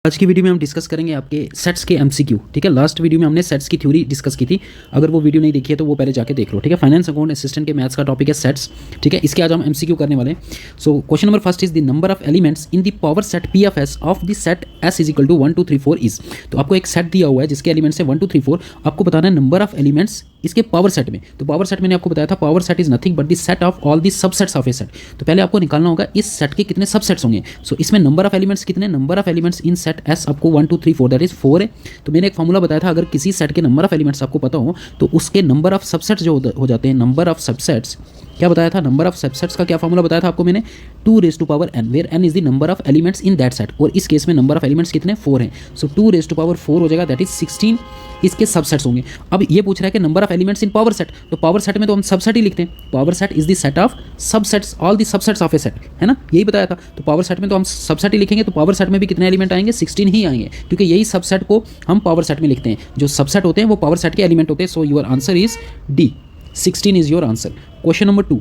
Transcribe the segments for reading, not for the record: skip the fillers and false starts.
आज की वीडियो में हम डिस्कस करेंगे आपके सेट्स के एमसीक्यू। ठीक है, लास्ट वीडियो में हमने सेट्स की थ्योरी डिस्कस की थी। अगर वो वीडियो नहीं देखी है तो वो पहले जाके देख लो। ठीक है, फाइनेंस अकाउंट असिस्टेंट के मैथ्स का टॉपिक है सेट्स। ठीक है, इसके आज हम एमसीक्यू करने वाले हैं। So question number first is the number of elements in the power set P of S of the set S is equal to 1 2 3 4 is. तो आपको एक सेट दिया हुआ है जिसके एलिमेंट्स है 1 2 3 4। आपको बताना है नंबर ऑफ एलिमेंट्स इसके पावर सेट में। तो पावर सेट मैंने आपको बताया था, power set is nothing but the set of all the subsets of A set. तो पहले आपको निकालना होगा इस सेट के कितने सबसेट्स होंगे। सो इसमें नंबर ऑफ एलिमेंट्स कितने, number of elements in set S आपको 1 2 3 4 दैट इज 4 है। तो मैंने एक फॉर्मूला बताया था, अगर किसी सेट के नंबर ऑफ एलिमेंट्स आपको पता हो तो उसके नंबर ऑफ सबसेट्स जो हो जाते हैं, नंबर ऑफ सबसेट्स क्या बताया था, नंबर ऑफ सबसेट्स का क्या फॉर्मूला बताया था आपको मैंने, 2 raise to power n, where n is the number of elements in that set. और इस केस में नंबर ऑफ एलिमेंट्स कितने, 4 हैं। सो 2 रेज़ टू पावर 4 हो जाएगा, दैट इज 16 इसके सबसेट्स होंगे। अब ये पूछ रहा है कि number of elements in power set, तो पावर सेट में तो हम सबसेट ही लिखते हैं। Power set is the set of subsets, all the subsets of A set, है ना, यही बताया था। तो पावर सेट में तो हम सबसेट ही लिखेंगे, तो पावर सेट में भी कितने एलिमेंट आएंगे, 16 ही आएंगे, क्योंकि यही सबसेट को हम पावर सेट में लिखते हैं। जो सबसेट होते हैं वो पावर सेट के एलिमेंट होते हैं। सो your answer is D, 16 is your answer. Question number 2,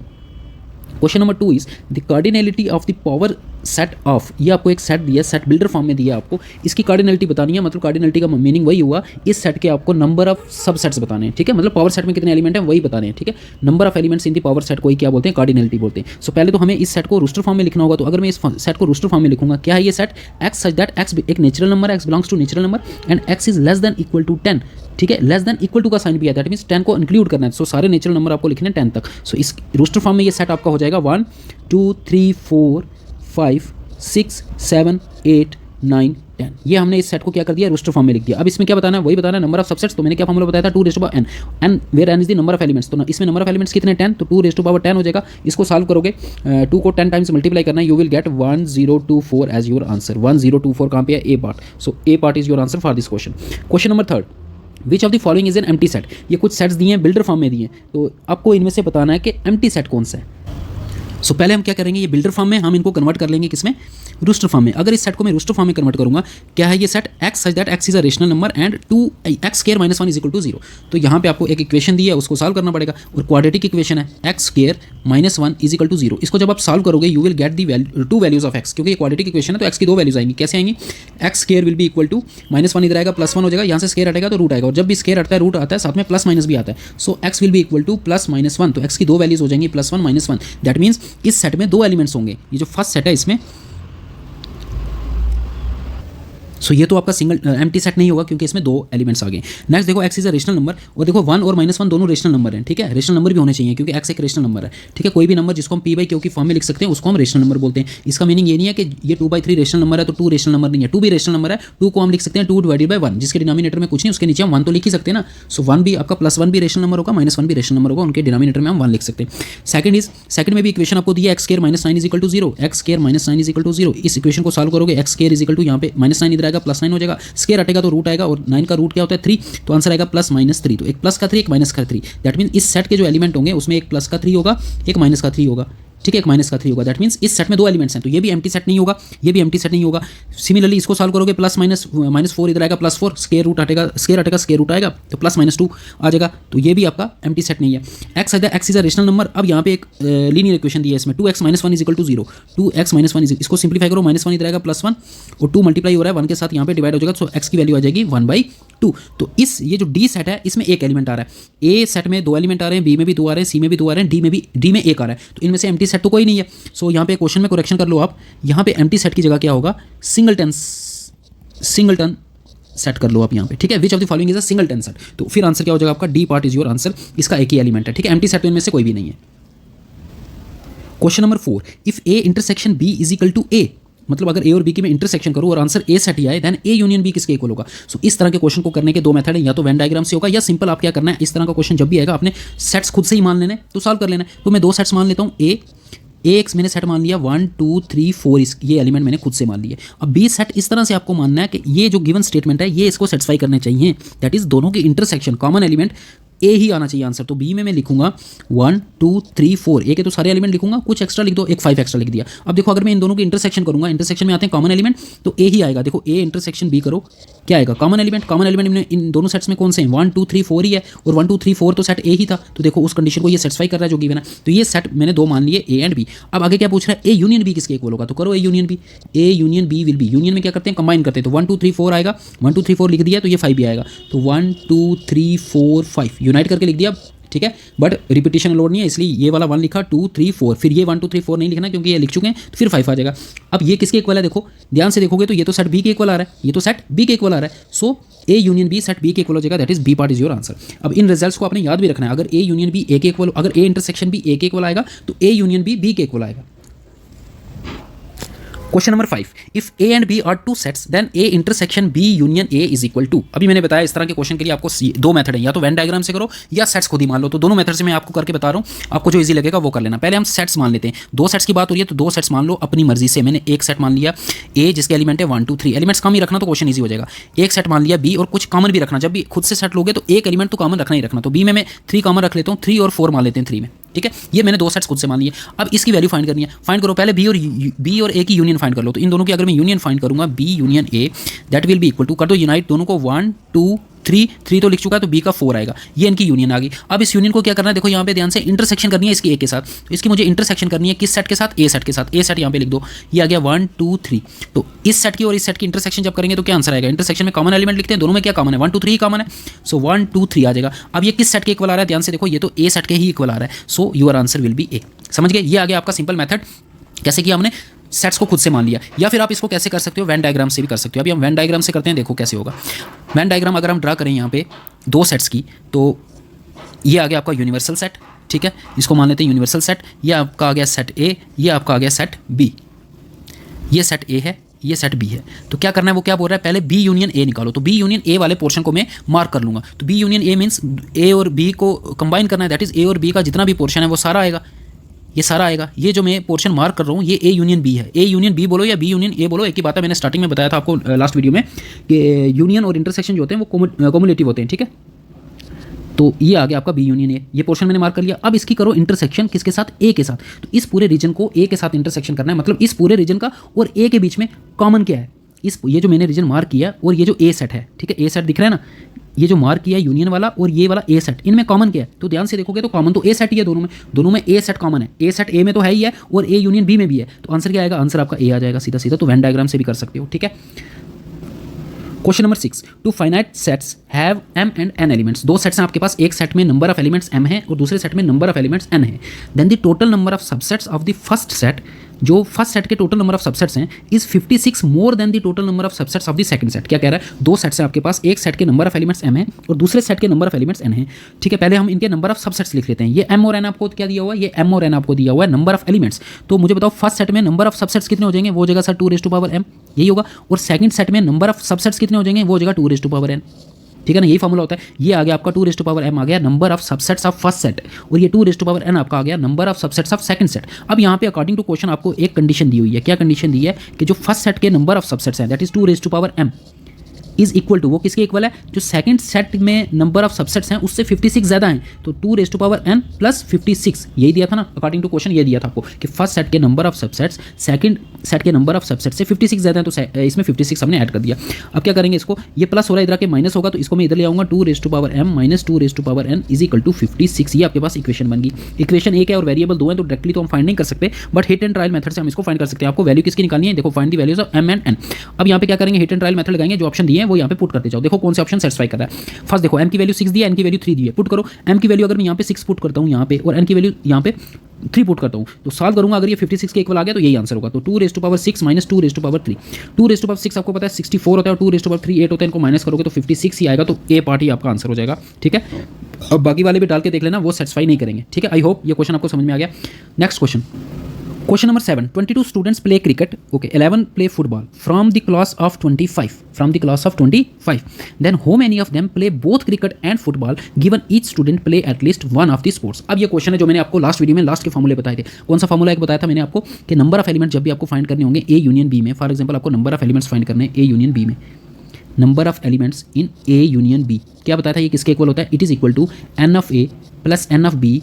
question number 2 is the cardinality of the power set of, ये आपको एक सेट दिया, सेट बिल्डर फॉर्म में दिया आपको, इसकी कार्डिनलिटी बतानी है। मतलब कार्डिनलिटी का मीनिंग वही हुआ, इस सेट के आपको नंबर ऑफ सब सेट्स बताने हैं। ठीक है, मतलब पावर सेट में कितने एलिमेंट हैं वही बताने हैं। ठीक है, number of elements in the power set को ही क्या बोलते हैं, कार्डिनलिटी बोलते हैं। सो पहले तो हमें इस सेट को रूस्टर फॉर्म में लिखना होगा। तो अगर मैं इस सेट को रूस्टर फॉर्म में लिखूंगा, क्या है ये set, X such that X एक नेचुरल नंबर है, X belongs to natural number and X is less than equal to 10। ठीक है, लेस देन इक्वल टू का साइन भी है, दैट मीन्स 10 को इंक्लूड करना है। सो सारे नेचुरल नंबर आपको लिखने 10 तक। सो इस रूस्टर फॉर्म में ये सेट आपका हो जाएगा 1 2 3 4 5 6 7 8 9 10। ये हमने इस सेट को क्या कर दिया, रूस्टर फॉर्म में लिख दिया। अब इसमें क्या बताना है, वही बताना है नंबर ऑफ सबसेट्स। तो मैंने क्या फॉर्मूला बताया था, 2 raise to power n, n where n is the number of elements. तो इसमें नंबर ऑफ एलिमेंट्स कितने 10, तो 2 रेज़ टू पावर 10 हो जाएगा। इसको सॉल्व करोगे, 2 को 10 टाइम्स मल्टीप्लाई करना है, you will get 1024 as your answer. 1024 कहाँ पे है, A part. So A part is your answer for this question. Question number 3, which of the following is an empty set. ये कुछ सेट्स दिए हैं, बिल्डर फॉर्म में दिए हैं, तो आपको इनमें से बताना है कि एम्प्टी सेट कौन सा है। सो पहले हम क्या करेंगे, ये बिल्डर फॉर्म में हम इनको कन्वर्ट कर लेंगे किसमें, रूस्टर फॉर्म में। अगर इस सेट को मैं रूस्टर फॉर्म में कन्वर्ट करूंगा, क्या है ये set, X such that X is a rational number and 2x square minus 1 is equal to 0। तो यहाँ पे आपको एक इक्वेशन दी है, उसको सॉल्व करना पड़ेगा, और क्वाड्रेटिक इक्वेशन है X square minus 1 is equal to 0। इसको जब आप सॉल्व करोगे, you will get the 2 values of X, क्योंकि ये क्वाड्रेटिक इक्वेशन है तो एक्स की 2 वैल्यूज आएंगी। कैसे आएंगी, X square will be equal to -1 इधर आएगा, +1 हो जाएगा, यहाँ से स्क्वायर हटेगा तो रूट आएगा, और जब भी स्क्वायर हटता है रूट आता है, साथ में प्लस माइनस भी आता है। So X will be equal to +-1, तो एक्स की 2 वैल्यूज हो जाएंगी +1 -1। दैट मीन्स इस सेट में 2 एलिमेंट्स होंगे। ये जो फर्स्ट सेट है इसमें, सो ये तो आपका सिंगल एम्प्टी सेट नहीं होगा क्योंकि इसमें 2 एलिमेंट्स आ गए। नेक्स्ट देखो, x is a rational number, और देखो 1 और -1 दोनों रेशनल नंबर हैं। ठीक है, रेशनल नंबर भी होने चाहिए क्योंकि एक्स एक रेशनल नंबर है। ठीक है, कोई भी नंबर जिसको हम पी बाई क्यू की फॉर्म में लिख सकते हैं उसको हम रेशनल नंबर बोलते हैं। इसका मीनिंग ये नहीं है कि ये 2/3 रेशनल नंबर है तो 2 रेशनल नंबर नहीं है, 2 भी रेशनल नंबर है। 2 को हम लिख सकते हैं 2 डिवाइडेड बाय 1, जिसके डिनोमिनेटर में कुछ नहीं, उसके नीचे हम 1 तो लिख ही सकते हैं ना। सो 1 भी आपका +1 भी रेशनल नंबर होगा, -1 भी रेशनल नंबर होगा, उनके डिनोमिनेटर में हम 1 लिख सकते हैं। सेकंड में भी इक्वेशन आपको दिया, X square minus 9 is equal to 0, X square minus 9 is equal to 0। इस इक्वेशन को सॉल्व करोगे, X square is equal to यहाँ पे -9 इधर आएगा, +9 हो जाएगा, स्क्वायर हटेगा तो रूट आएगा, और 9 का रूट क्या होता है 3, तो आंसर आएगा +-3। तो एक प्लस का 3 एक माइनस का 3, दैट मीन इस सेट के जो एलिमेंट होंगे उसमें एक प्लस का 3 होगा, एक माइनस का 3 होगा। ठीक है, एक माइनस का 3 होगा, दैट मीन्स इस सेट में 2 एलिमेंट्स हैं, तो ये भी एम्प्टी सेट नहीं होगा, ये भी एम्प्टी सेट नहीं होगा। सिमिलरली इसको सॉल्व करोगे, -4 इधर आएगा, +4 स्क्वायर रूट हटेगा, स्क्वायर रूट आएगा, तो +-2 आ जाएगा, तो ये भी आपका एम्प्टी सेट नहीं है। X is a rational number. अब यहाँ पे एक लीनियर इक्वेशन दी है इसमें, 2x - 1 is equal to 0, 2x - 1 is, इसको सिंप्लीफाई करो, -1 इधर आएगा, +1 और 2 मल्टीप्लाई हो रहा है 1 के साथ, यहाँ पे डिवाइड हो जाएगा, तो x की वैल्यू आ जाएगी 1/2। तो इस ये जो डी सेट है इसमें एक एलिमेंट आ रहा है, ए सेट में 2 एलिमेंट आ रहे हैं, बी में भी 2 आ रहे हैं, सी में भी 2 आ रहे हैं, डी में 1 आ रहा है, तो इनमें से एम्प्टी सेट तो कोई नहीं है। सो यहाँ पे क्वेश्चन में करेक्शन कर लो आप, यहाँ पे एम्प्टी सेट की जगह क्या होगा, सिंगलटन सेट कर लो आप यहाँ पे। ठीक है, विच of the following is a singleton set, तो फिर आंसर क्या हो जाएगा आपका, D part is your answer. इसका एक ही एलिमेंट है। ठीक है, एम्प्टी सेट तो इनमें से कोई भी नहीं है। Question number 4, if A intersection B is equal to A, मतलब अगर ए और बी की मैं इंटरसेक्शन करूँ और आंसर ए सेट ही आए, देन ए यूनियन बी किसके इक्वल होगा। सो इस तरह के क्वेश्चन को करने के 2 मेथड है, या तो वेन डायग्राम से होगा या सिंपल आप क्या करना है, इस तरह का क्वेश्चन जब भी आएगा आपने सेट्स खुद से ही मान लेना है, तो सॉल्व कर लेना है। तो मैं 2 सेट्स मान लेता हूँ, ए एक्स मैंने सेट मान लिया 1 2 3 4, ये एलिमेंट मैंने खुद से मान लिए। अब बी सेट इस तरह से आपको मानना है कि ये जो गिवन स्टेटमेंट है ये इसको सेटिस्फाई करने चाहिए, दैट इज दोनों की इंटरसेक्शन, कॉमन एलिमेंट ए ही आना चाहिए आंसर। तो बी में मैं लिखूंगा 1 2 3 4, ए के तो सारे एलिमेंट लिखूंगा, कुछ एक्स्ट्रा लिख दो, एक 5 एक्स्ट्रा लिख दिया। अब देखो अगर मैं इन दोनों की इंटरसेक्शन करूंगा, इंटरसेक्शन में आते हैं कॉमन एलिमेंट, तो ए ही आएगा। देखो ए इंटरसेक्शन बी करो, क्या आएगा? कॉमन एलिमेंट में इन दोनों सेट्स में कौन से हैं? 1 2 3 4 ही है, और 1 2 3 4 तो सेट ए ही था। तो देखो उस कंडीशन को ये सेटिस्फाई कर रहा है जो गिवन है। तो ये सेट मैंने दो मान लिए, ए एंड बी। अब आगे क्या पूछ रहा है? ए यूनियन बी किसके इक्वल होगा? तो करो A union B. A union B will be, union में क्या करते हैं? कंबाइन करते हैं। तो 1 2 3 4 आएगा, 1 2 3 4 लिख दिया तो ये 5 भी आएगा। तो 1 2 3 4 5 यूनाइट करके लिख दिया, ठीक है। बट रिपीटेशन लोड नहीं है, इसलिए ये वाला 1 लिखा, 2 3 4, फिर ये 1 2 3 4 नहीं लिखना क्योंकि ये लिख चुके हैं, तो फिर 5 आ जाएगा। अब ये किसके इक्वल है? देखो ध्यान से देखोगे तो ये तो सेट बी के इक्वल आ रहा है, ये तो सेट बी के इक्वल आ रहा है। So A union B set B के इक्वल हो जाएगा, that is B part is your answer. अब इन रिजल्ट्स को आपने याद भी रखना है। अगर ए यूनियन बी ए के इक्वल, अगर ए इंटरसेक्शन बी ए के इक्वल आएगा तो ए यूनियन बी बी के इक्वल आएगा। Question number 5, if A and B are two sets then A intersection B union A is equal to. अभी मैंने बताया इस तरह के क्वेश्चन के लिए आपको दो मेथड है, या तो वेन डायग्राम से करो या सेट्स खुद ही मान लो। तो दोनों मेथड से मैं आपको करके बता रहा हूँ, आपको जो इजी लगेगा वो कर लेना। पहले हम सेट्स मान लेते हैं, दो सेट्स की बात हो रही है तो दो सेट्स मान लो अपनी मर्जी से। मैंने एक सेट मान लिया ए जिसके एलिमेंट है 1 2 3, एलिमेंट्स कम ही रखना तो क्वेश्चन ईजी हो जाएगा। एक सेट मान लिया बी और कुछ कॉमन भी रखना, जब भी खुद से सेट लोगे तो एक एलिमेंट तो कॉमन रखना ही रखना। तो बी में मैं 3 कॉमन रख लेता हूँ, 3 और 4 मान लेते हैं 3 में, ठीक है। ये मैंने दो सेट्स खुद से मान लिए। अब इसकी वैल्यू फाइंड करनी है, फाइंड करो। पहले बी और ए की यूनियन फाइंड कर लो। तो इन दोनों की अगर मैं यूनियन फाइंड करूंगा, B union A, that will be equal to, कर दो यूनाइट दोनों को, 1 2 3 तो लिख चुका है तो बी का 4 आएगा। ये इनकी यूनियन आ गई। अब इस यूनियन को क्या करना है? देखो यहाँ पे ध्यान से इंटरसेक्शन करनी है इसकी ए के साथ। तो इसकी मुझे इंटरसेक्शन करनी है किस सेट के साथ? ए सेट के साथ। ए सेट यहाँ पे लिख दो, ये आ गया 1 2 3। तो इस सेट की और इस सेट की इंटरसेक्शन जब करेंगे तो क्या आंसर आएगा? इंटरसेक्शन में कॉमन एलिमेंट लिखते हैं, दोनों में क्या कॉमन है? 1 2 3 कॉमन है, सो 1 2 3 आ जाएगा। अब ये किस सेट के इक्वल आ रहा है? ध्यान से देखो, ये तो ए सेट के ही इक्वल आ रहा है, so your answer will be A. समझ गए? ये आ गया आपका सिंपल मेथड, कैसे किया हमने? सेट्स को खुद से मान लिया। या फिर आप इसको कैसे कर सकते हो? वेन डायग्राम से भी कर सकते हो। अभी हम वेन डायग्राम से करते हैं, देखो कैसे होगा। वेन डायग्राम अगर हम ड्रा करें यहाँ पे दो सेट्स की, तो ये आ गया आपका यूनिवर्सल सेट, ठीक है, इसको मान लेते हैं यूनिवर्सल सेट। ये आपका आ गया सेट ए, ये आपका आ गया सेट बी। ये सेट ए है, ये सेट बी है। तो क्या करना है? वो क्या बोल रहा है? पहले बी यूनियन ए निकालो। तो बी यूनियन ए वाले पोर्शन को मैं मार्क कर लूँगा। तो बी यूनियन ए मीन्स ए और बी को कंबाइन करना है, दैट इज ए और बी का जितना भी पोर्शन है वो सारा आएगा, ये सारा आएगा। ये जो मैं पोर्शन मार्क कर रहा हूँ ये ए यूनियन बी है। ए यूनियन बी बोलो या बी यूनियन ए बोलो, एक ही बात है। मैंने स्टार्टिंग में बताया था आपको लास्ट वीडियो में कि यूनियन और इंटरसेक्शन जो होते हैं वो कॉमुलेटिव होते हैं, ठीक है। तो ये आ गया आपका बी यूनियन ए, ये पोर्शन मैंने मार्क कर लिया। अब इसकी करो इंटरसेक्शन किसके साथ? ए के साथ। तो इस पूरे रीजन को ए के साथ इंटरसेक्शन करना है, मतलब इस पूरे रीजन का और ए के बीच में कॉमन क्या है? ये जो मैंने रीजन मार्क किया और ये जो ए सेट है, ठीक है, ए सेट दिख रहा है ना, ये जो मार्क किया यूनियन वाला और ये वाला ए सेट, इनमें कॉमन क्या है? तो ध्यान से देखोगे तो कॉमन तो ए सेट ही है, दोनों में ए सेट कॉमन है। ए सेट ए में तो है ही है और ए यूनियन बी में भी है। तो आंसर क्या आएगा? आंसर आपका ए आ जाएगा सीधा सीधा। तो वेन डायग्राम से भी कर सकते हो, ठीक है। Question number 6, two finite sets have m and n elements. दो सेट्स हैं आपके पास, एक सेट में नंबर ऑफ एलिमेंट्स m है और दूसरे सेट में नंबर ऑफ एलिमेंट्स n है। Then the total number of subsets of the first set, जो फर्स्ट सेट के टोटल नंबर ऑफ सबसेट्स हैं, is 56 more than the total number of subsets of the second set. क्या कह रहा है? दो sets हैं आपके पास, एक सेट के नंबर ऑफ एलिमेंट्स m है और दूसरे सेट के नंबर ऑफ एलिमेंट्स n है, ठीक है। पहले हम इनके नंबर ऑफ सबसेट्स लिख लेते हैं। ये m और n आपको क्या दिया हुआ है? ये m और n आपको दिया हुआ है नंबर ऑफ एलिमेंट्स। तो मुझे बताओ फर्स्ट सेट में नंबर ऑफ सबसेट्स कितने हो जाएंगे? वो हो जाएगा सर 2m, यही होगा। और सेकंड सेट में नंबर ऑफ सबसेट्स कितने हो जाएंगे? वो हो जाएगा 2n, ठीक है ना। यही फॉर्मूला होता है। ये आ गया आपका 2m आ गया number of subsets of first set, और ये 2n आपका आ गया number of subsets of second set. अब यहाँ पे अकॉर्डिंग टू क्वेश्चन आपको एक कंडीशन दी हुई है। क्या कंडीशन दी है? कि जो फर्स्ट सेट के नंबर ऑफ सबसेट्स हैं, that is 2m is equal to, वो किसके इक्वल है? जो सेकंड सेट में नंबर ऑफ सबसेट्स हैं उससे 56 ज़्यादा हैं। तो 2n प्लस 56, यही दिया था ना अकॉर्डिंग टू क्वेश्चन। ये दिया था आपको कि फर्स्ट सेट के number of subsets second set के नंबर ऑफ सबसेट्स से 56 ज़्यादा है, तो इसमें 56 हमने ऐड कर दिया। अब क्या करेंगे? इसको, ये प्लस हो रहा है इधर के माइनस होगा, तो इसको मैं इधर ले आऊँगा 2m minus 2n is equal to 56। ये आपके पास इक्वेशन बन गई। इक्वेशन एक है और वेरिएबल दो है, तो डायरेक्टली तो हम फाइंड नहीं कर सकते, but hit and trial method से हम इसको फाइंड कर सकते हैं। आपको वैल्यू किसकी निकालनी है? देखो find the values of m and n। अब यहाँ पे क्या करेंगे? हिट एंड ट्रायल मेथड लगाएंगे, जो ऑप्शन दिए हैं वो यहाँ पे पुट करते जाओ। देखो कौन से ऑप्शन सेटिस्फाई कर रहा है। फर्स्ट देखो m की वैल्यू 6 दी है, n की वैल्यू 3 दी है, पुट करो। m की वैल्यू अगर मैं यहाँ पे 6 पुट करता हूँ यहाँ पे, और n की वैल्यू यहाँ पे 3 पुट करता हूँ, तो सॉल्व करूंगा। अगर ये 56 के इक्वल आ गया तो यही आंसर होगा। तो 2 माइनस 2 2 आपको पता है 64 होता है, 2 8 होता है, इनको माइनस करोगे तो 56 ही आएगा। तो ए पार्ट ही आपका आंसर हो जाएगा, ठीक है। अब बाकी वाले भी डाल के देख लेना, वो सेटिस्फाई नहीं करेंगे, ठीक है। आई होप ये क्वेश्चन आपको समझ में आ गया। Next question, question number 7, 22 students play cricket, okay, 11 play football from the class of 25, then how many of them play both cricket and football given each student play at least one of the sports. अब ये question है जो मैंने आपको last video में last के फॉर्मूले बताए थे। कौन सा फॉर्मूला एक बताया था मैंने आपको? कि नंबर ऑफ एलिमेंट जब भी आपको फाइंड करने होंगे ए यूनियन बी में, फॉर एग्जाम्पल आपको नंबर ऑफ एलिमेंट्स फाइंड करने ए यूनियन बी में, number of elements in A union B. क्या बताया था ये किसके इक्वल होता है? It is equal to n of A plus n of B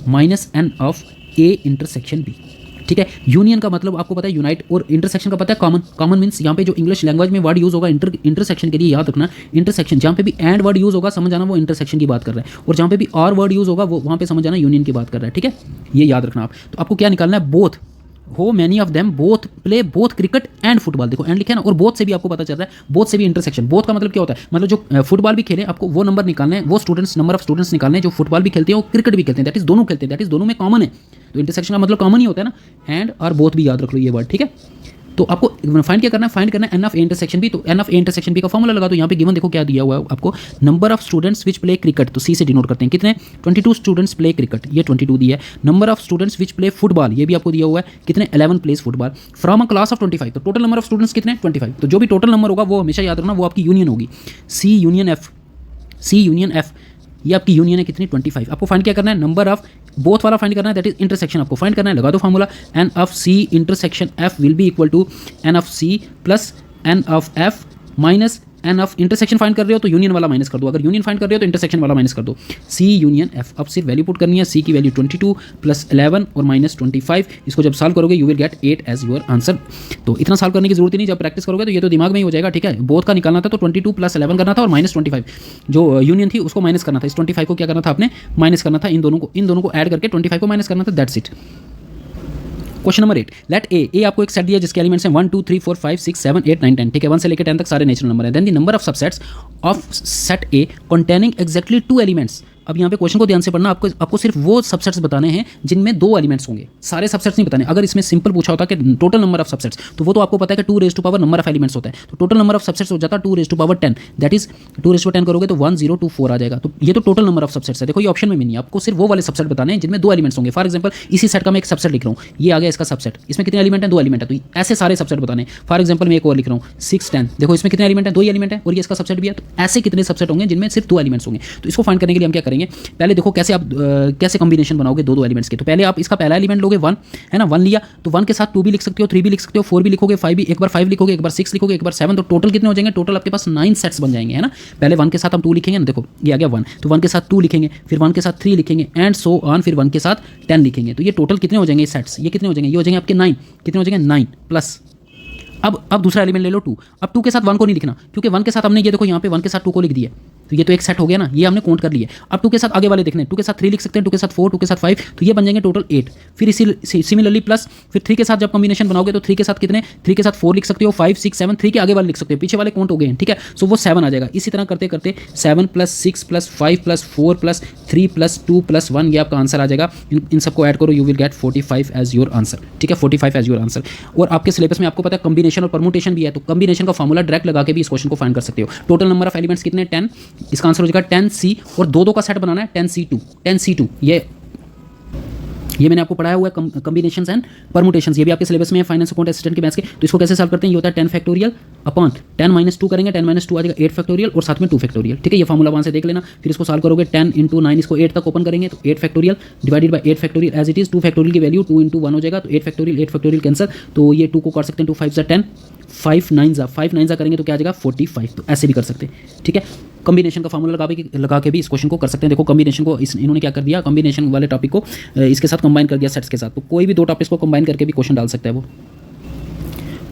minus n of A intersection B. ठीक है, यूनियन का मतलब आपको पता है यूनाइट, और इंटरसेक्शन का पता है कॉमन। कॉमन मीन्स यहाँ पे जो इंग्लिश लैंग्वेज में वर्ड यूज़ होगा इंटरसेक्शन के लिए, याद रखना इंटरसेक्शन। जहाँ पे भी एंड वर्ड यूज़ होगा समझ आना वो इंटरसेक्शन की बात कर रहा है, और जहाँ पे भी और वर्ड यूज़ होगा वो वहाँ पे समझ आना यूनियन की बात कर रहा है। ठीक है, ये याद रखना आप। तो आपको क्या निकालना है? बोथ हो many of them both play both cricket and football. देखो एंड लिखा है ना, और बोथ से भी आपको पता चल रहा है, बोथ से भी इंटरसेक्शन। बोथ का मतलब क्या होता है? मतलब जो फुटबॉल भी खेले आपको वो नंबर निकालने हैं, वो स्टूडेंट्स नंबर ऑफ स्टूडेंट्स निकालने हैं जो फुटबॉल भी खेलते हैं और क्रिकेट भी खेलते हैं, दैट इज दोनों खेलते हैं, दैट इज दोनों में कॉमन है। तो इंटरसेक्शन का मतलब कॉमन ही होता है ना, एंड और बोथ भी याद रख लो ये वर्ड। ठीक है, तो आपको फाइंड क्या करना है? फाइंड करना है N of A intersection B. तो N of A intersection B का फॉर्मूला लगा दो। यहाँ पे गिवन देखो क्या दिया हुआ है आपको, number of students which play cricket, तो सी से डिनोट करते हैं कितने? 22 स्टूडेंट्स प्ले क्रिकेट, ये 22 दिया है। Number of students which play football, ये भी आपको दिया हुआ है कितने? 11 place football from a class of 25। तो टोटल नंबर ऑफ स्टूडेंट्स कितने? 25। तो जो भी टोटल नंबर होगा वो हमेशा याद रखना वो आपकी यूनियन होगी। सी यूनियन एफ, सी यूनियन एफ ये आपकी यूनियन है कितनी? 25। आपको फाइंड क्या करना है? नंबर ऑफ बोथ वाला फाइंड करना है, दैट इज इंटरसेक्शन आपको फाइंड करना है। लगा दो formula, n of C intersection F will be equal to n of C plus n of F minus n of intersection find कर रहे हो तो यूनियन वाला माइनस कर दो, अगर यूनियन फाइंड कर रहे हो तो इंटरसेक्शन वाला माइनस कर दो। सी यूनियन एफ, अब सिर्फ वैल्यू पुट करनी है। सी की वैल्यू 22 प्लस 11 और माइनस 25। इसको जब सॉल्व करोगे you will get 8 as your answer. तो इतना सॉल्व करने की जरूरत ही नहीं, जब प्रैक्टिस करोगे तो ये तो दिमाग में ही हो जाएगा। ठीक है, बोथ का निकालना था तो 22 प्लस 11 करना था और माइनस 25 जो यूनियन थी उसको माइनस करना था। इस 25 को क्या करना था आपने? माइनस करना था। इन दोनों को ऐड करके 25 को माइनस करना था, that's it. Question number 8, let A आपको एक सेट दिया जिसके एलिमेंट्स हैं 1 2 3 4 5 6 7 8 9 10। ठीक है, 1 से लेकर 10 तक सारे नेचुरल नंबर हैं। Then the number of subsets of set A containing exactly 2 elements. अब यहाँ पे क्वेश्चन को ध्यान से पढ़ना, आपको सिर्फ वो सबसेट्स बताने हैं जिनमें 2 एलिमेंट्स होंगे, सारे सबसेट्स नहीं बताने। अगर इसमें सिंपल पूछा होता कि टोटल नंबर ऑफ सबसेट्स, तो वो तो आपको पता है कि 2 raise to power number of elements होता है, तो टोटल नंबर ऑफ सबसेट्स हो जाता है 2 raise to power 10, that is 2 raise to 10 करोगे तो 1024 आ जाएगा। तो ये तो टोटल नंबर ऑफ सबसेट्स है। देखो ये ऑप्शन में भी नहीं, आपको सिर्फ वो वाले सबसेट बताने हैं जिनमें 2 एलिमेंट्स होंगे। फॉर एग्जाम्पल इसी सेट का मैं एक सबसेट लिख रहा हूँ, ये आ गया इसका सबसेट, इसमें कितने एलिमेंट है? 2 एलिमेंट है, तो ऐसे सारे सबसेट बताने हैं। फॉर एग्जाम्पल मैं एक और लिख रहा हूँ 6 10, देखो इसमें कितने एलिमेंट है? 2 ही एलिमेंट है और ये इसका सबसेट भी है। तो ऐसे कितने सबसेट होंगे जिनमें सिर्फ 2 एलिमेंट्स होंगे? तो इसको फाइंड करने के लिए हम क्या करेंगे? पहले देखो कैसे आप कैसे कॉम्बिनेशन बनाओगे 2 एलिमेंट्स के। तो पहले आप इसका पहला एलिमेंट लोगे 1, है ना, 1 लिया तो 1 के साथ 2 भी लिख सकते हो, 3 भी लिख सकते हो, 4 भी लिखोगे, 5 भी, एक बार 5 लिखोगे, एक बार 6 लिखोगे, एक बार 7, तो टोटल कितने हो जाएंगे? टोटल आपके पास 9 सेट्स बन जाएंगे, है ना। पहले 1 के साथ हम 2 लिखेंगे ना, देखो ये आ गया 1, तो 1 के साथ 2 लिखेंगे, फिर 1 के साथ 3 लिखेंगे एंड सो ऑन, फिर 1 के साथ 10 लिखेंगे। तो ये टोटल कितने हो जाएंगे सेट्स? ये कितने हो जाएंगे? ये हो जाएंगे आपके 9। कितने हो जाएंगे? 9 प्लस अब दूसरा एलिमेंट ले लो 2। अब 2 के साथ 1 को नहीं लिखना क्योंकि 1 के साथ हमने ये देखो यहाँ पे 1 के साथ 2 को लिख दिया, तो ये तो एक सेट हो गया ना, ये हमने काउंट कर लिया। अब 2 के साथ आगे वाले देखने, 2 के साथ 3 लिख सकते हैं, 2 के साथ 4, 2 के साथ 5, तो ये बन जाएंगे टोटल 8। फिर इसी सिमिलरली प्लस फिर 3 के साथ जब कॉम्बिनेशन बनाओगे तो 3 के साथ कितने? 3 के साथ 4 लिख सकते हो, 5 6 7, 3 के आगे वाले लिख सकते हो, पीछे वाले काउंट हो गए हैं। ठीक है, सो वो 7 आ जाएगा। इसी तरह करते करते 7 plus 6 plus 5 plus 4 plus 3 plus 2 plus 1, ये आपका आंसर आ जाएगा। इन सबको ऐड करो, you will get 45 as your answer. ठीक है, 45 एज योर आंसर। और आपके सिलेबस में आपको पता है कॉम्बिनेशन और परमुटेशन भी है, तो कॉम्बिनेशन का फॉर्मूला डायरेक्ट लगा के भी इस क्वेश्चन को फाइंड कर सकते हो। टोटल नंबर ऑफ एलिमेंट्स कितने? 10, इसका आंसर हो जाएगा 10C, और 2 का सेट बनाना है 10C2। ये मैंने आपको पढ़ाया हुआ है कॉम्बिनेशंस एंड परमुटेशंस, ये भी आपके सिलेबस में है फाइनेंस अकाउंट असिस्टेंट के मैथ्स के। तो इसको कैसे सॉल्व करते हैं? ये होता है 10 फैक्टोरियल अपॉन 10 माइनस 2 करेंगे, 10 माइनस 2 आ जाएगा 8 फैक्टोरियल और साथ में 2 फैक्टोरियल। ठीक है, ये फॉर्मूला वहाँ से देख लेना। फिर इसको सॉल्व करोगे 10 × 9, इसको 8 तक ओपन करेंगे तो 8 factorial divided by 8 factorial as it is. 2 factorial की वैल्यू 2 × 1 हो जाएगा, तो 8 फैक्टोरियल कैंसर, तो ये 2 को कर सकते हैं, 2 5 10, 5 9 करेंगे तो क्या आ जाएगा 45। तो ऐसे भी कर सकते हैं। ठीक है, कॉम्बिनेशन का फॉर्मूला लगा के भी इस क्वेश्चन को कर सकते हैं। देखो कॉम्बिनेशन को इन्होंने क्या कर दिया, कॉम्बिनेशन वाले टॉपिक को इसके साथ कंबाइन कर दिया सेट्स के साथ, तो कोई भी 2 टॉपिक्स को कंबाइन करके भी क्वेश्चन डाल सकता है वो।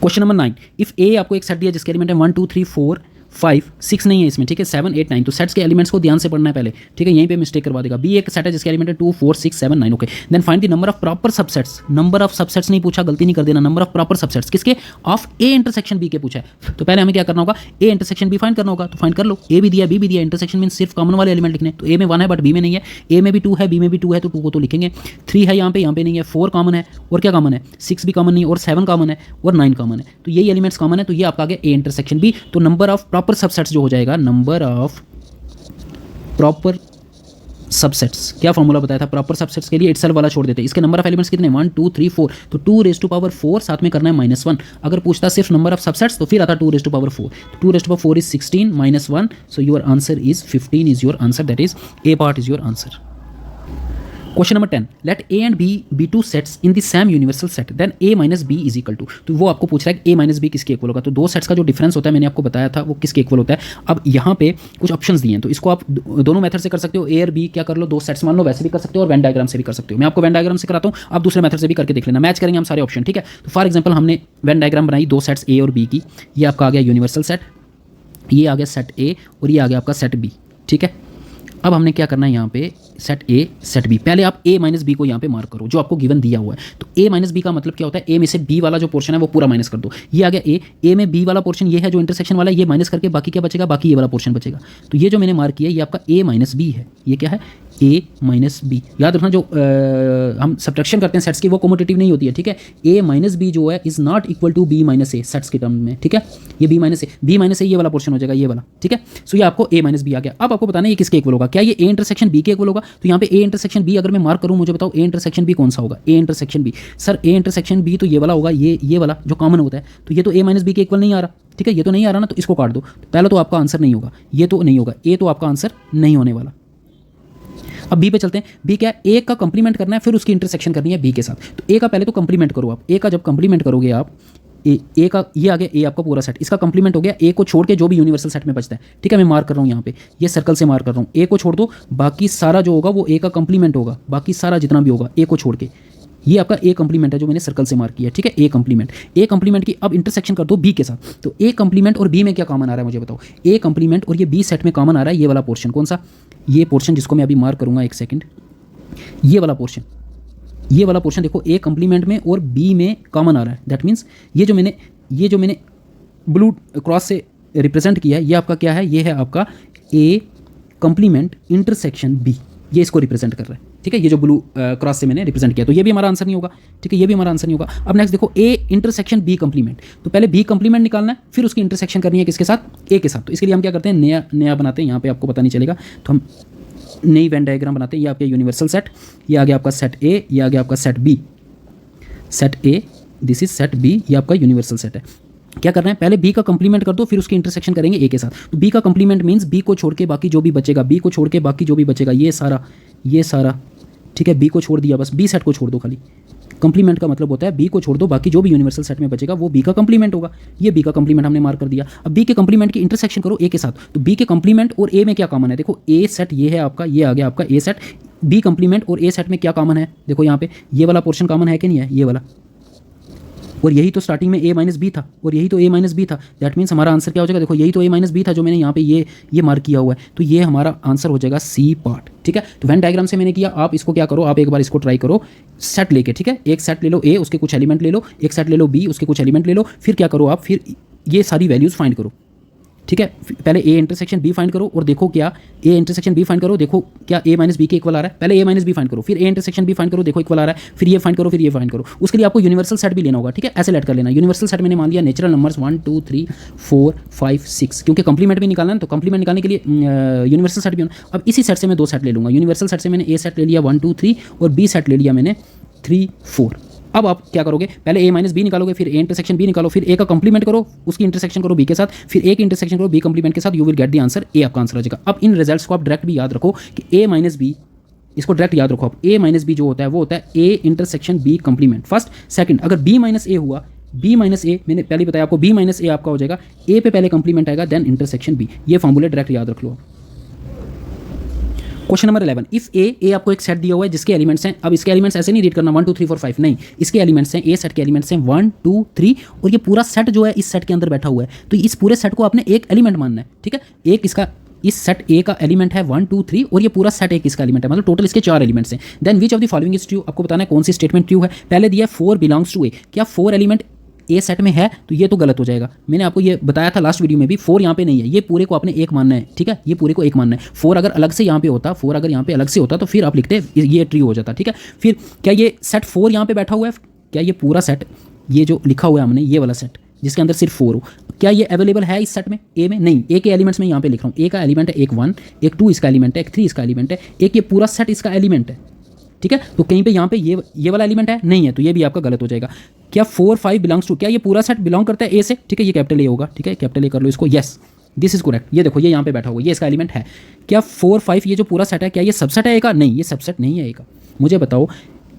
क्वेश्चन नंबर 9, इफ ए आपको एक सेट दिया जिसके एलिमेंट है 1 2 3 4 5 6 नहीं है इसमें, ठीक है, 7 8 9, तो सेट्स के एलिमेंट्स को ध्यान से पढ़ना है पहले। ठीक है, यहीं पे मिस्टेक करवा देगा। बी एक सेट है जिसके एलिमेंट है 2 4 6 7 9, okay. Then find the number of proper subsets. Number of subsets नहीं पूछा, गलती नहीं कर देना, नंबर ऑफ प्रॉपर सबसेट्स किसके? ऑफ ए इंटरसेक्शन बी के पूछा है। तो पहले हमें क्या करना होगा? ए इंटरसेक्शन बी फाइंड करना होगा, तो फाइंड कर लो। ए भी दिया, बी भी दिया, इंटरसेक्शन मीन सिर्फ कॉमन वाले एलिमेंट लिखने, तो ए में 1 है बट बी में नहीं है, ए में भी 2 है, बी में भी 2 है, तो 2 को तो लिखेंगे। 3 है यहाँ पे नहीं है, 4 कॉमन है, और क्या कॉमन है? 6 भी कॉमन नहीं, और 7 कॉमन है, और 9 कॉमन है, तो यही एलिमेंट्स कॉमन है, तो ये आपका आ गया ए इंटरसेक्शन बी। तो नंबर ऑफ प्रॉपर सबसेट्स जो हो जाएगा, नंबर ऑफ प्रॉपर सबसेट्स, क्या फॉर्मूला बताया था प्रॉपर सबसेट्स के लिए? इटसेल्फ वाला छोड़ देते हैं। इसके नंबर ऑफ एलिमेंट्स कितने? 1 2 3 4, तो 2 रेज़ टू पावर 4, साथ में करना है -1। अगर पूछता सिर्फ नंबर ऑफ सबसेट्स तो फिर आता 2 रेज़ टू पावर 4, तो 2 raise to power 4 is 16 -1, so your answer is 15 is your answer, that is A part is your answer. Question number 10, let A and B be two sets in the same universal set, then A minus B is equal to, तो वो आपको पूछ रहा है कि A minus B किसके equal होगा। तो दो सेट्स का जो डिफरेंस होता है मैंने आपको बताया था वो किसके इक्वल होता है। अब यहाँ पे कुछ ऑप्शंस दिए हैं, तो इसको आप दोनों मेथड से कर सकते हो। ए और बी क्या कर लो, दो सेट्स मान लो, वैसे भी कर सकते हो और वेन डायग्राम से भी कर सकते हो। मैं आपको वेन डायग्राम से कराता हूँ, आप दूसरे मेथड से भी करके देख लेना, मैच करेंगे हम सारे ऑप्शन, ठीक है। तो फॉर एग्जाम्पल हमने वेन डायग्राम बनाई दो सेट्स ए और बी की, ये आपका आ गया यूनिवर्सल सेट, ये आ गया सेट ए और ये आ गया आपका सेट बी, ठीक है। अब हमने क्या करना है यहाँ पे, सेट ए सेट बी, पहले आप ए माइनस बी को यहाँ पे मार्क करो जो आपको गिवन दिया हुआ है। तो ए माइनस बी का मतलब क्या होता है, ए में से बी वाला जो पोर्शन है वो पूरा माइनस कर दो। ये आ गया ए में बी वाला पोर्शन ये है जो इंटरसेक्शन वाला है, ये माइनस करके बाकी क्या बचेगा, बाकी ये वाला पोर्शन बचेगा। तो ये जो मैंने मार्क किया ये आपका ए माइनस बी है, ये क्या है ए माइनस बी। याद रखना जो हम सब्ट्रैक्शन करते हैं सेट्स की वो कम्यूटेटिव नहीं होती है, ठीक है। ए माइनस बी जो है is not equal to B minus A sets के टर्म में, ठीक है। ये बी माइनस ए ये वाला पोर्शन हो जाएगा, ये वाला, ठीक है। सो ये आपको ए माइनस बी आ गया। अब आपको बताना है ये किसके इक्वल होगा, क्या ये ए इंटरसेक्शन बी के इक्वल होगा। तो यहाँ पे ए इंटरसेक्शन बी अगर मैं मार्क करूँ, मुझे बताओ ए इंटरसेक्शन बी कौन सा होगा, A intersection B. Sir A intersection B तो ये वाला होगा, ये वाला जो कॉमन होता है। तो ये तो ए माइनस बी के इक्वल नहीं आ रहा, ठीक है, ये तो नहीं आ रहा ना, तो इसको काट दो। पहले तो आपका आंसर नहीं होगा, ये तो नहीं होगा, ए तो आपका आंसर नहीं होने वाला। अब बी पे चलते हैं। बी क्या है, ए का कंप्लीमेंट करना है फिर उसकी इंटरसेक्शन करनी है बी के साथ। तो ए का पहले तो कंप्लीमेंट करो आप, ए का जब कंप्लीमेंट करोगे आप, ए का ये आ गया ए आपका पूरा सेट, इसका कंप्लीमेंट हो गया ए को छोड़ के जो भी यूनिवर्सल सेट में बचता है, ठीक है। मैं मार्क कर रहा हूँ यहाँ पे, ये सर्कल से मार्क कर रहा हूँ, ए को छोड़ दो, बाकी सारा जो होगा वो ए का कंप्लीमेंट होगा, बाकी सारा जितना भी होगा ए को छोड़ के, ये आपका ए कंप्लीमेंट है जो मैंने सर्कल से मार्क किया, ठीक है। ए कंप्लीमेंट की अब इंटरसेक्शन कर दो बी के साथ। तो ए कंप्लीमेंट और बी में क्या कॉमन आ रहा है मुझे बताओ, ए कंप्लीमेंट और ये बी सेट में कॉमन आ रहा है ये वाला पोर्शन, कौन सा, ये पोर्शन जिसको मैं अभी मार्क करूँगा, एक सेकेंड, ये वाला पोर्शन देखो ए कंप्लीमेंट में और बी में कॉमन आ रहा है। दैट मीन्स ये जो मैंने ब्लू क्रॉस से रिप्रेजेंट किया है ये आपका क्या है, ये है आपका ए कंप्लीमेंट इंटरसेक्शन बी, ये इसको रिप्रेजेंट कर रहा है, ठीक है। ये जो ब्लू क्रॉस से मैंने रिप्रेजेंट किया, तो ये भी हमारा आंसर नहीं होगा, ठीक है, ये भी हमारा आंसर नहीं होगा। अब नेक्स्ट देखो ए इंटरसेक्शन बी कंप्लीमेंट, तो पहले बी कंप्लीमेंट निकालना है फिर उसकी इंटरसेक्शन करनी है किसके साथ, ए के साथ। तो इसके लिए हम क्या करते हैं, नया बनाते हैं, यहाँ पे आपको पता नहीं चलेगा, तो हम नई वेन डायग्राम बनाते हैं। ये आपका यूनिवर्सल सेट, ये आ गया आपका सेट ए, ये आ गया आपका set B, set A this is set B, ये आपका यूनिवर्सल सेट है। क्या करना है, पहले बी का कंप्लीमेंट कर दो फिर उसकी इंटरसेक्शन करेंगे ए के साथ। तो बी का कंप्लीमेंट मींस बी को छोड़ के बाकी जो भी बचेगा, बी को छोड़ के बाकी जो भी बचेगा, ये सारा, ठीक है। बी को छोड़ दिया, बस बी सेट को छोड़ दो खाली। कंप्लीमेंट का मतलब होता है बी को छोड़ दो, बाकी जो भी यूनिवर्सल सेट में बचेगा वो बी का कंप्लीमेंट होगा। ये बी का कंप्लीमेंट हमने मार्क कर दिया। अब बी के कंप्लीमेंट की इंटरसेक्शन करो ए के साथ। तो बी के कंप्लीमेंट और ए में क्या कॉमन है, देखो ए सेट ये है आपका, ये आ गया आपका ए सेट, बी कंप्लीमेंट और ए सेट में क्या कॉमन है, देखो यहाँ पे ये वाला पोर्शन कॉमन है कि नहीं है, ये वाला, और यही तो स्टार्टिंग में ए माइनस बी था, और यही तो ए माइनस बी था। दैट मीन्स हमारा आंसर क्या हो जाएगा, देखो यही तो ए माइनस बी था जो मैंने यहाँ पे ये मार्क किया हुआ है, तो ये हमारा आंसर हो जाएगा सी पार्ट, ठीक है। तो वेन डायग्राम से मैंने किया, आप इसको क्या करो, आप एक बार इसको ट्राई करो सेट लेके, ठीक है। एक सेट ले लो ए, उसके कुछ एलिमेंट ले लो, एक सेट ले लो बी, उसके कुछ एलिमेंट ले लो, फिर क्या करो आप, फिर ये सारी वैल्यूज़ फाइंड करो, ठीक है। पहले ए इंटरसेक्शन बी फाइंड करो और देखो क्या ए इंटरसेक्शन बी फाइंड करो, देखो क्या ए माइनस बी के इक्वल आ रहा है। पहले ए माइनस बी फाइंड करो, फिर ए इंटरसेक्शन बी फाइंड करो, देखो इक्वल आ रहा है, फिर ये फाइंड करो, फिर ये फाइंड करो। उसके लिए आपको यूनिवर्सल सेट भी लेना होगा, ठीक है। ऐसे लेट कर लेना, यूनिवर्सल सेट मैंने मान लिया नेचुरल नंबर्स 1 2 3 4 5 6, क्योंकि कंप्लीमेंट भी निकालना है, तो कंप्लीमेंट निकालने के लिए यूनिवर्सल सेट भी होना। अब इसी सेट से मैं दो सेट ले लूँगा, यूनिवर्सल सेट से मैंने ए सेट ले लिया 1 2 3 और बी सेट ले लिया मैंने 3 4। अब आप क्या करोगे, पहले ए माइनस बी निकालोगे, फिर ए इंटरसेक्शन बी निकालो, फिर ए का कंप्लीमेंट करो, उसकी इंटरसेक्शन करो बी के साथ, फिर ए की इंटरसेक्शन करो बी कंप्लीमेंट के साथ, you will get the answer, A आपका आंसर आ जाएगा। अब इन रिजल्ट्स को आप डायरेक्ट भी याद रखो कि ए माइनस बी, इसको डायरेक्ट याद रखो आप, ए माइनस बी जो होता है वो होता है A intersection B complement, first second. अगर बी माइनस ए हुआ, बी माइनस ए मैंने पहले बताया आपको, बी माइनस ए आपका हो जाएगा, ए पे पहले कंप्लीमेंट आएगा देन इंटरसेक्शन बी, ये फॉर्मूला डायरेक्ट याद रख लो आप। क्वेश्चन नंबर 11, इफ ए आपको एक सेट दिया हुआ है जिसके एलिमेंट्स हैं, अब इसके एलिमेंट्स ऐसे नहीं रीड करना 1 2 3 4 5 नहीं, इसके एलिमेंट्स हैं, ए सेट के एलिमेंट्स हैं 1 2 3 और ये पूरा सेट जो है इस सेट के अंदर बैठा हुआ है, तो इस पूरे सेट को आपने एक एलिमेंट मानना है, ठीक है। एक इसका इस सेट ए का एलिमेंट है 1 2 3 और ये पूरा सेट एक इसका एलिमेंट है, मतलब टोटल इसके 4 एलिमेंट्स हैं। Then which of the following is true, आपको बताना है कौन सी स्टेटमेंट ट्रू है। पहले दिया 4 बिलोंग्स टू ए, क्या 4 एलिमेंट ए सेट में है, तो ये तो गलत हो जाएगा। मैंने आपको ये बताया था लास्ट वीडियो में भी, 4 यहाँ पे नहीं है, ये पूरे को आपने एक मानना है, ठीक है, ये पूरे को एक मानना है। 4 अगर अलग से यहाँ पे होता, 4 अगर यहाँ पे अलग से होता तो फिर आप लिखते ये ट्रू हो जाता, ठीक है। फिर क्या ये सेट 4 यहाँ पे बैठा हुआ है, क्या ये पूरा सेट, ये जो लिखा हुआ है हमने ये वाला सेट जिसके अंदर सिर्फ 4 हो, क्या ये अवेलेबल है इस सेट में, ए में नहीं। ए के एलिमेंट्स में यहाँ पे लिख रहा हूँ, ए का एलिमेंट है एक 1, एक 2 इसका एलिमेंट है, एक 3 इसका एलिमेंट है, एक ये पूरा सेट इसका एलिमेंट है, ठीक है। तो कहीं पे यहाँ पे ये वाला एलिमेंट है नहीं है, तो ये भी आपका गलत हो जाएगा। क्या 4 5 बिलोंग्स टू, क्या ये पूरा सेट बिलोंग करता है ए से, ठीक है, ये कैपिटल ए होगा, ठीक है, कैपिटल ए कर लो इसको, यस दिस इज करेक्ट। ये देखो ये यहाँ पे बैठा हुआ, ये इसका एलिमेंट है। क्या 4 5 ये जो पूरा सेट है क्या ये सबसेट है ए का, नहीं ये सबसेट नहीं है ए का, मुझे बताओ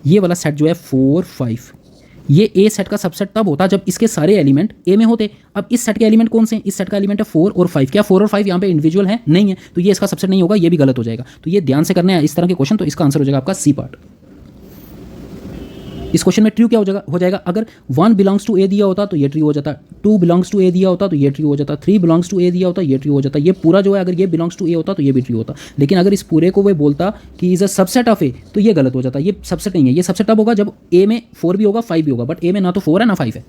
ये वाला सेट जो है 4 5, ये ए सेट का सबसेट तब होता जब इसके सारे एलिमेंट ए में होते। अब इस सेट के एलिमेंट कौन से हैं? इस सेट का एलिमेंट है 4 और 5। क्या 4 और 5 यहाँ पे इंडिविजुअल है? नहीं है, तो ये इसका सबसेट नहीं होगा, ये भी गलत हो जाएगा। तो ये ध्यान से करना है इस तरह के क्वेश्चन, तो इसका आंसर हो जाएगा आपका सी पार्ट। इस क्वेश्चन में ट्रू क्या हो जाएगा? अगर 1 बिलोंग्स टू ए दिया होता तो ये ट्रू हो जाता, 2 बिलोंग्स टू ए दिया होता तो ये ट्रू हो जाता, 3 बिलोंग्स टू ए दिया होता ये ट्रू हो जाता। ये पूरा जो है अगर ये बिलोंग्स टू ए होता तो ये भी ट्रू होता, लेकिन अगर इस पूरे को वो बोलता कि is a subset of A तो ये गलत हो जाता। ये सबसेट नहीं है, ये सबसेट तब होगा जब ए में 4 भी होगा 5 भी होगा, बट ए में ना तो 4 है ना 5 है।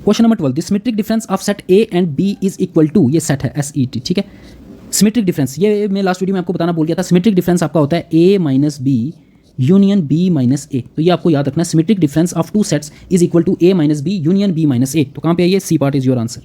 Question number 12, the symmetric difference of set A and B is equal to, ये सेट है SET, ठीक है। सिमेट्रिक डिफरेंस, ये मैं लास्ट वीडियो में आपको बताना भूल गया था। सिमेट्रिक डिफरेंस आपका होता है A minus B union B minus A, तो ये आपको याद रखना है। Symmetric difference of two sets is equal to A minus B union B minus A. तो कहाँ पे है ये? C part is your answer.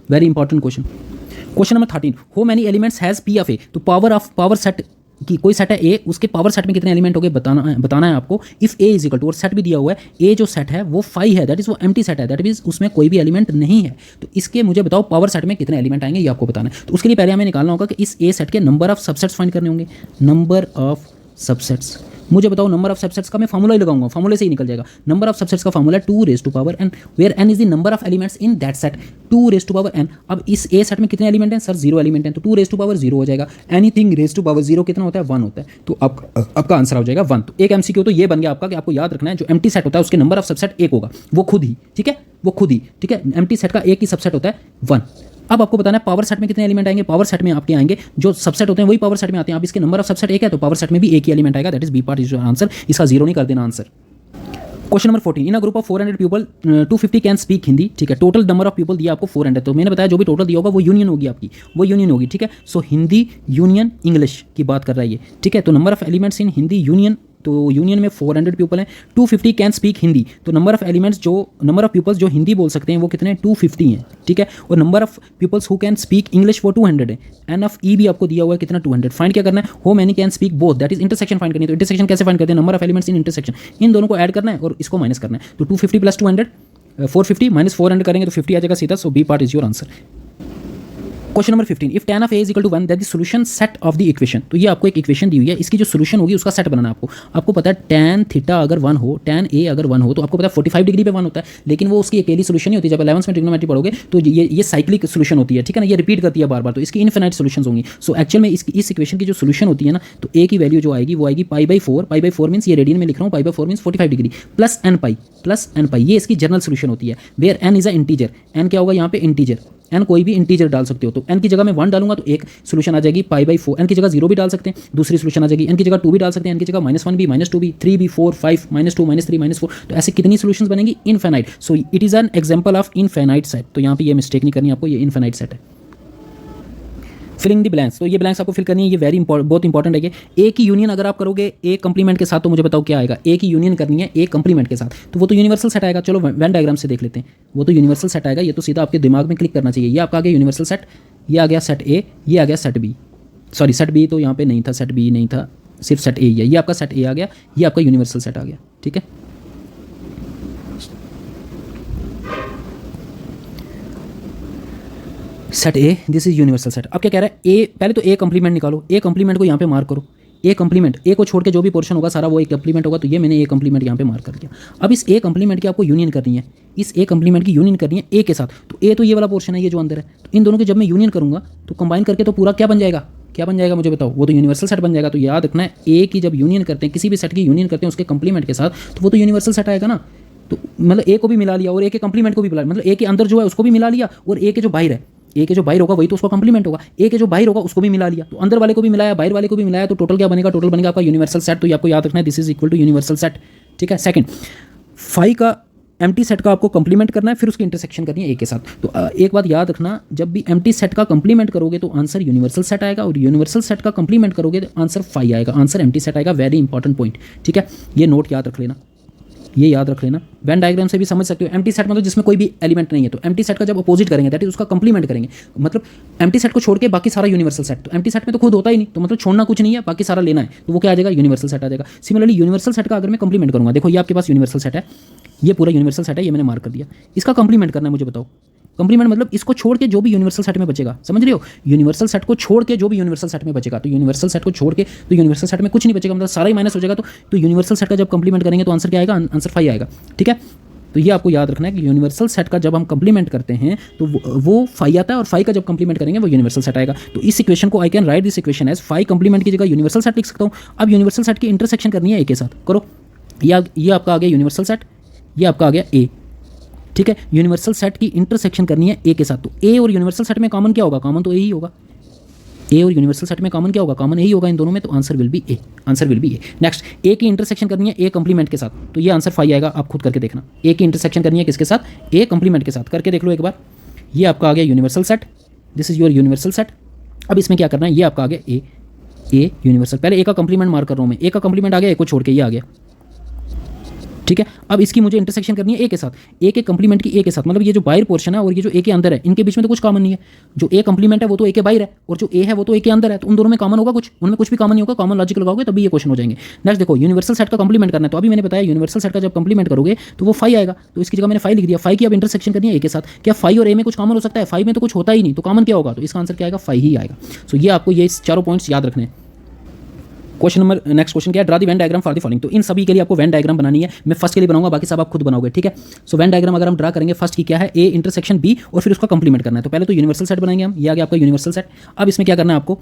Very important question. Question number 13, how many elements has P of A, तो power set की कोई set है ए, उसके पावर सेट में कितने एलिमेंट हो गए बताना है आपको। If A is equal to, और सेट भी दिया हुआ है, ए जो सेट है वो 5 है, दैट इज वो एम्प्टी सेट है, दैट मीन्स उसमें कोई भी एलिमेंट नहीं है। तो इसके मुझे बताओ पावर सेट में कितने एलिमेंट आएंगे, ये आपको बताना है। तो उसके लिए पहले हमें निकालना होगा कि इस ए सेट के नंबर ऑफ सबसेट्स फाइंड करने होंगे। नंबर ऑफ सबसेट्स, मुझे बताओ नंबर ऑफ सबसेट्स का मैं फार्मूला ही लगाऊंगा, फार्मूले से ही निकल जाएगा। नंबर ऑफ सबसेट्स का फार्मूला है 2 raise to power n, where n is the number of elements in that set, 2 raise to power n। अब इस ए सेट में कितने एलिमेंट हैं सर? 0 एलिमेंट हैं, तो 2 रेज़ टू पावर 0 हो जाएगा। एनीथिंग रेज़ टू पावर 0 कितना होता है? 1 होता है, तो आपका आंसर हो जाएगा 1। तो एक MCQ तो ये बन गया आपका कि आपको याद रखना है जो एम्प्टी सेट होता है उसके नंबर ऑफ सबसेट 1 होगा, वो खुद ही, ठीक है, वो खुद ही, ठीक है। एम्प्टी सेट का एक ही सबसेट होता है 1। अब आपको बताना है पावर सेट में कितने एलिमेंट आएंगे। पावर सेट में आपके आएंगे जो सबसेट होते हैं वही पावर सेट में आते हैं। अब इसके नंबर ऑफ सबसेट 1 है तो पावर सेट में भी एक ही एलिमेंट आएगा, that is B part is your answer. इसका 0 नहीं कर देना आंसर। Question number 14, in a group of 400 people 250 can speak Hindi, ठीक है। टोटल नंबर ऑफ पीपल दिया आपको 400, तो मैंने बताया जो भी टोटल दिया होगा वो यूनियन होगी आपकी, वो यूनियन होगी, ठीक है। सो हिंदी यूनियन इंग्लिश की बात कर रहा है ये, ठीक है। तो number of elements in Hindi union, तो यूनियन में 400 पीपल हैं, 250 कैन स्पीक हिंदी, तो नंबर ऑफ एलिमेंट्स जो नंबर ऑफ पीपल्स जो हिंदी बोल सकते हैं वो कितने हैं? 250 हैं, ठीक है। और number of peoples who can speak English वो 200 है। एन ऑफ ई भी आपको दिया हुआ है कितना? 200। फाइंड क्या करना है? How many can speak both, that is intersection find करनी है। तो इंटरसेक्शन कैसे फाइंड करते हैं? Number of elements in intersection, इन दोनों को ऐड करना है और इसको माइनस करना है। तो 250 प्लस 200 450 माइनस 400 करेंगे तो 50 आ जाएगा सीधा। So B part is your answer. Question number 15, if tan of a is equal to 1 that the solution set of the equation, तो ये आपको एक इक्वेशन दी हुई है, इसकी जो सॉल्यूशन होगी उसका सेट बनाना है आपको पता है tan थीटा अगर 1 हो, tan a अगर 1 हो तो आपको पता है 45 डिग्री पे 1 होता है, लेकिन वो उसकी अकेली सॉल्यूशन नहीं होती। जब 11th में ट्रिग्नोमेट्री पढ़ोगे तो ये साइक्लिक सॉल्यूशन होती है, ठीक है ना, ये रिपीट करती है बार बार, तो इसकी इनफिनाइट सॉल्यूशंस होंगी। सो एक्चुअल में इस इक्वेशन की जो सॉल्यूशन होती है ना, तो a की वैल्यू जो आएगी वो आएगी π/4 मीन्स ये रेडियन में लिख रहा हूँ, π/4 means 45 degree plus n pi, ये इसकी जनरल सॉल्यूशन होती है। Where n is a integer, n क्या होगा यहाँ पे? इंटीजर, n कोई भी इंटीजर डाल सकते हो, तो n की जगह मैं 1 डालूंगा तो एक सॉल्यूशन आ जाएगी π/4। n की जगह 0 भी डाल सकते हैं, दूसरी सॉल्यूशन आ जाएगी। n की जगह 2 भी डाल सकते हैं, n की जगह -1 भी, -2 भी, 3 भी, 4 5 -2 -3 -4, तो ऐसे कितनी सॉल्यूशंस बनेंगी? Infinite. So it is an example of infinite set, तो यहाँ पे ये मिस्टेक नहीं करनी आपको, ये इनफाइनाइट सेट है। फिलिंग द ब्लैंक्स, तो ये ब्लैंक्स आपको फिल करनी है, ये बहुत इंपॉर्टेंट है। कि ए की यूनियन अगर आप करोगे ए कंप्लीमेंट के साथ, तो मुझे बताओ क्या आएगा? ए की यूनियन करनी है ए कंप्लीमेंट के साथ, तो वो तो यूनिवर्सल सेट आएगा। चलो वेन डायग्राम से देख लेते हैं, वो तो यूनिवर्सल सेट आएगा। ये तो सीधा आपके दिमाग में क्लिक करना चाहिए। ये आपका आ गया यूनिवर्सल सेट, ये आ गया सेट ए, ये आ गया set B, sorry set B तो यहाँ पे नहीं था, सेट बी नहीं था, सिर्फ सेट ए ही है। ये आपका सेट ए आ गया, ये आपका यूनिवर्सल सेट आ गया, ठीक है। Set A, this is universal set. अब क्या कह रहा है? ए, पहले तो ए कंप्लीमेंट निकालो, ए कंप्लीमेंट को यहाँ पे मार्क करो। ए कंप्लीमेंट, ए को छोड़ के जो भी पोर्शन होगा सारा वो ए कंप्लीमेंट होगा, तो ये मैंने ए कंप्लीमेंट यहाँ पे मार्क कर दिया। अब इस ए कंप्लीमेंट की आपको यूनियन करनी है, इस ए कंप्लीमेंट की यूनियन करनी है ए के साथ। तो ए तो ये वाला पोर्शन है, ये जो अंदर है, तो इन दोनों की जब मैं यूनियन करूँगा तो कंबाइन करके तो पूरा क्या बन जाएगा? क्या बन जाएगा मुझे बताओ? वो तो यूनिवर्सल सेट बन जाएगा। तो याद रखना है ए की जब यूनियन करते हैं, किसी भी सेट की यूनियन करते हैं उसके कंप्लीमेंट के साथ, तो वो तो यूनिवर्सल सेट आएगा ना। तो मतलब ए को भी मिला लिया और ए के कंप्लीमेंट को भी मिला, मतलब ए के अंदर जो है उसको भी मिला लिया, और ए के जो बाहर है, ए के जो बाहर होगा वही तो उसका कंप्लीमेंट होगा, ए के जो बाहर होगा उसको भी मिला लिया, तो अंदर वाले को भी मिलाया, बाहर वाले को भी मिलाया, तो टोटल क्या बनेगा? टोटल बनेगा आपका यूनिवर्सल सेट। तो ये आपको याद रखना है, this is equal to universal set, ठीक है। सेकंड, 5 का एम्प्टी सेट का आपको कंप्लीमेंट करना है, फिर उसकी इंटरसेक्शन करनी है ए के साथ। तो एक बात याद रखना, जब भी एम्प्टी सेट का कंप्लीमेंट करोगे तो आंसर यूनिवर्सल सेट आएगा, और यूनिवर्सल सेट का कंप्लीमेंट करोगे तो आंसर 5 आएगा, आंसर एम्प्टी सेट आएगा। वेरी इंपॉर्टेंट पॉइंट, ठीक है, ये नोट याद रख लेना, ये याद रख लेना। वेन डायग्राम से भी समझ सकते हो, एम्प्टी सेट मतलब जिसमें कोई भी एलिमेंट नहीं है, तो एम्प्टी सेट का जब अपोजिट करेंगे दैट इज उसका कंप्लीमेंट करेंगे, मतलब एम्प्टी सेट को छोड़ के बाकी सारा यूनिवर्सल सेट। तो एम्प्टी सेट में तो खुद होता ही नहीं, तो मतलब छोड़ना कुछ नहीं है, बाकी सारा लेना है, तो वो क्या आ जाएगा? यूनिवर्सल सेट आ जाएगा। सिमिलरली यूनिवर्सल सेट का अगर मैं कंप्लीमेंट करूँगा, देखो ये आपके पास यूनिवर्सल सेट है, ये पूरा यूनिवर्सल सेट है, ये मैंने मार्क कर दिया, इसका कंप्लीमेंट करना है मुझे बताओ। कंप्लीमेंट मतलब इसको छोड़ के जो भी यूनिवर्सल सेट में बचेगा, समझ रहे हो, यूनिवर्सल सेट को छोड़ के जो भी यूनिवर्सल सेट में बचेगा, तो यूनिवर्सल सेट को छोड़ के तो यूनिवर्सल सेट में कुछ नहीं बचेगा, मतलब सारा ही माइनस हो जाएगा। तो यूनिवर्सल सेट का जब कंप्लीमेंट करेंगे तो आंसर क्या आएगा, आंसर 5 आएगा। ठीक है, तो ये आपको याद रखना है कि यूनिवर्सल सेट का जब हम कंप्लीमेंट करते हैं तो वो 5 आता है, और 5 का जब कंप्लीमेंट करेंगे वो यूनिवर्सल सेट आएगा। तो इस इक्वेशन को I can write this equation as 5 complement की जगह यूनिवर्सल सेट लिख सकता हूँ। अब यूनिवर्सल सेट की इंटरसेक्शन करनी है ए के साथ, करो। ये आपका आ गया यूनिवर्सल सेट, ये आपका आ गया ए। ठीक है, यूनिवर्सल सेट की इंटरसेक्शन करनी है ए के साथ, तो ए और यूनिवर्सल सेट में कॉमन क्या होगा, कॉमन तो ए ही होगा। ए और यूनिवर्सल सेट में कॉमन क्या होगा, कॉमन ए ही होगा इन दोनों में, तो answer will be A, answer will be A. Next, A की इंटरसेक्शन करनी है ए कंप्लीमेंट के साथ, तो ये आंसर 5 आएगा, आप खुद करके देखना। ए की इंटरसेक्शन करनी है किसके साथ, ए कंप्लीमेंट के साथ, करके देख लो एक बार। ये आपका आ गया universal set, this is your universal set. अब इसमें क्या करना है, ये आपका आ गया ए यूनिवर्सल, पहले ए का कंप्लीमेंट मार्क कर रहा हूँ मैं, ए का कंप्लीमेंट आ गया, ए को छोड़ के ये आ गया। ठीक है, अब इसकी मुझे इंटरसेक्शन करनी है ए के साथ, ए के कंप्लीमेंट की ए के साथ, मतलब ये जो बाहर पोर्शन है और ये जो ए के अंदर है, इनके बीच में तो कुछ कॉमन नहीं है। जो ए कंप्लीमेंट है वो तो ए के बाहर है, और जो ए है वो तो ए के अंदर है, तो उन दोनों में कॉमन होगा कुछ, उनमें कुछ भी कॉमन नहीं होगा। कॉमन लॉजिक लगाओगे तभी ये क्वेश्चन हो जाएंगे। नेक्स्ट देखो, यूनिवर्सल सेट का कंप्लीमेंट करना है, तो अभी मैंने बताया यूनिवर्सल सेट का जब कंप्लीमेंट करोगे तो वो 5 आएगा, तो इसकी जगह मैंने 5 लिख दिया। 5 की अब इंटरसेक्शन करनी है ए के साथ, क्या 5 और ए में कुछ कॉमन हो सकता है, 5 में तो कुछ होता ही नहीं, तो कॉमन क्या होगा, तो इसका आंसर क्या आएगा, 5 ही आएगा। सो ये आपको ये चारों पॉइंट्स याद रखने हैं। क्वेश्चन नंबर नेक्स्ट क्वेश्चन क्या है, draw the Venn diagram for the following. तो इन सभी के लिए आपको वेन डायग्राम बनानी है, मैं फर्स्ट के लिए बनाऊंगा, बाकी सब आप खुद बनाओगे। ठीक है, सो वेन डायग्राम अगर हम ड्रा करेंगे, फर्स्ट की क्या है, ए इंटरसेक्शन बी, और फिर उसका कंप्लीमेंट करना है। तो पहले तो यूनिवर्सल सेट बनाएंगे हम, ये आ गया आपका यूनिवर्सल सेट। अब इसमें क्या करना है आपको,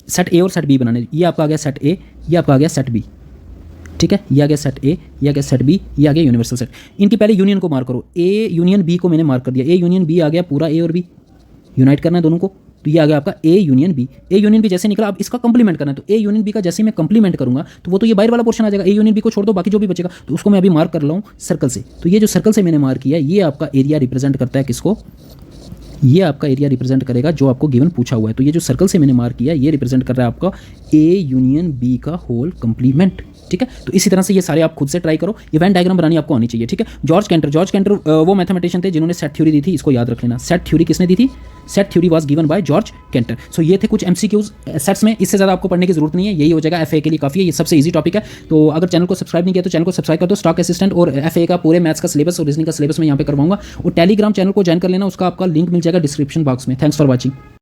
सेट ए और सेट बी बनाने, ये आपका आ गया सेट ए, ये आपका आ गया सेट बी। ठीक है, ये आ गया सेट ए, ये आ गया सेट बी, ये आ गया यूनिवर्सल सेट। इनकी पहले यूनियन को मार्क करो, ए यूनियन बी को मैंने मार्क कर दिया, ए यूनियन बी आ गया पूरा, ए और बी यूनाइट करना है दोनों को, तो ये आ गया आपका A union B. A union B जैसे निकला, अब इसका कंप्लीमेंट करना है, तो ए यूनियन बी का जैसे मैं कंप्लीमेंट करूंगा तो वो तो ये बाहर वाला पोर्शन आ जाएगा। ए यूनियन बी को छोड़ दो, बाकी जो भी बचेगा, तो उसको मैं अभी मार्क कर रहा हूँ सर्कल से। तो ये जो सर्कल से मैंने मार्क किया, ये आपका एरिया रिप्रेजेंट करता है किसको, ये आपका एरिया रिप्रेजेंट करेगा जो आपको गिवन पूछा हुआ है। तो ये जो सर्कल से मैंने मार्क किया, ये रिप्रेजेंट कर रहा है आपका ए यूनियन बी का होल कंप्लीमेंट। ठीक है, तो इसी तरह से ये सारे आप खुद से ट्राई करो, ये वेन डायग्राम बनानी आपको आनी चाहिए। ठीक है, जॉर्ज कैंटर वो मैथमेटिशियन थे जिन्होंने सेट थ्योरी दी थी, इसको याद रख लेना। सेट थ्योरी किसने दी थी, set theory was given by George Cantor. सो ये थे कुछ एमसीक्यूज सेट्स में, इससे ज़्यादा आपको पढ़ने की जरूरत नहीं है, यही हो जाएगा। एफए के लिए काफ़ी है, ये सबसे ईजी टॉपिक है। तो अगर चैनल को सब्सक्राइब नहीं किया तो चैनल को सब्सक्राइब कर दो। स्टॉक असिस्टेंट और एफए का पूरे मैथ्स का सिलेबस और रीजनिंग का सिलेबस मैं यहाँ पे करवाऊंगा, और टेलीग्राम चैनल को ज्वाइन कर लेना, उसका आपका लिंक मिल जाएगा डिस्क्रिप्शन बॉक्स में। Thanks for watching.